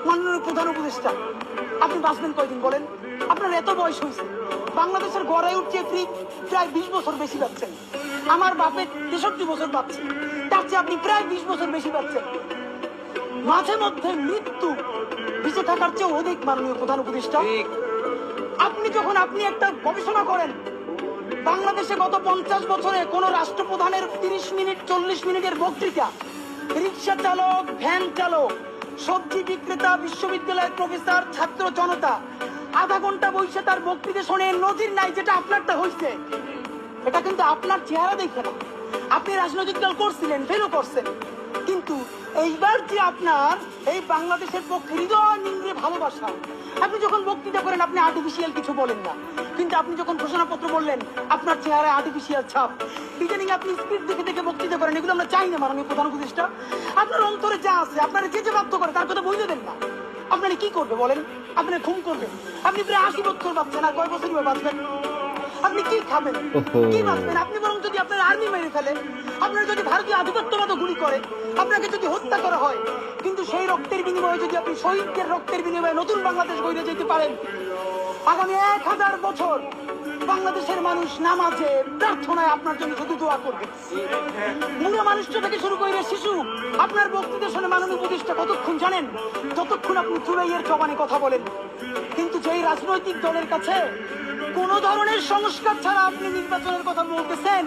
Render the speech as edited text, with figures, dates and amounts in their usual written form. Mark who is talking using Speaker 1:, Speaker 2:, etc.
Speaker 1: মাননীয় প্রধান উপদেষ্টা, আপনি বাঁচবেন কয়দিন বলেন? আপনার এত বয়স হয়েছে, বাংলাদেশের গড়াই উঠছে প্রায় 20 বছর বেশি পাচ্ছেন। আমার বাপের 63 বছর পাচ্ছে, তার চেয়ে আপনি প্রায় 20 বছর বেশি পাচ্ছেন। মাঝে মধ্যে মৃত্যু বেঁচে থাকার চেয়ে অধিক। মাননীয় প্রধান উপদেষ্টা, আপনি একটা গবেষণা করেন, বাংলাদেশে গত 50 বছরে কোন রাষ্ট্রপ্রধানের 30 মিনিট 40 মিনিটের বক্তৃতা রিক্সা চালক, ভ্যান চালক, সবজি বিক্রেতা, বিশ্ববিদ্যালয়ের প্রফেসর, ছাত্র জনতা আধা ঘন্টা বসে তার বক্তৃতা শুনে নজির নাই। যেটা আপনারটা হয়েছে, এটা কিন্তু আপনার চেহারা দেখে না। আপনি রাজনৈতিক দল করছিলেন, ফেলও করছেন, কিন্তু এইবার যে আপনার এই বাংলাদেশের পক্ষে হৃদয় নিংড়ে ভালোবাসা, আপনি যখন বক্তৃতা করেন আপনি আর্টিফিশিয়াল কিছু বলেন না, কিন্তু আপনি যখন ঘোষণাপত্র বললেন আপনার চেহারায় আর্টিফিশিয়াল ছাপ। ইদানিং আপনি স্পিড দেখে দেখে বক্তৃতা করেন, এগুলো আমরা চাই না। মাননীয় প্রধান উপদেষ্টা, আপনার অন্তরে যা আছে, আপনারা যে বাধ্য করে তার কথা বুঝে দেন না। আপনারা কি করবে বলেন? আপনারা ঘুম করবেন? আপনি প্রায় 80 বছর বাঁচছেন, আর কয় বছরই বাঁচবেন? আপনি কি খাবেন, কি বাঁচবেন? আপনি বরং যদি আপনার আর্মি মেরে ফেলে, আপনার যদি ভারতীয় আধিপত্যবাদ গুলি করে, আপনাকে যদি হত্যা করা হয়, কিন্তু সেই রক্তের বিনিময়ে যদি আপনি শহীদদের রক্তের বিনিময়ে নতুন বাংলাদেশ গড়ে যেতে পারেন, আগামী 1000 বছর বাংলাদেশের মানুষ নামাজে প্রার্থনায় আপনার জন্য শুধু দোয়া করবে। বুড়ো মানুষটা থেকে শুরু করে শিশু আপনার বক্তৃতা শুনে মাননীয় উপদেষ্টা কতক্ষণ জানেন? যতক্ষণ আপনি চুরাইয়ের জবানে কথা বলেন। কিন্তু যেই রাজনৈতিক দলের কাছে কোন ধরনের সংস্কার ছাড়া আপনি নির্বাচনের কথা বলতেছেন,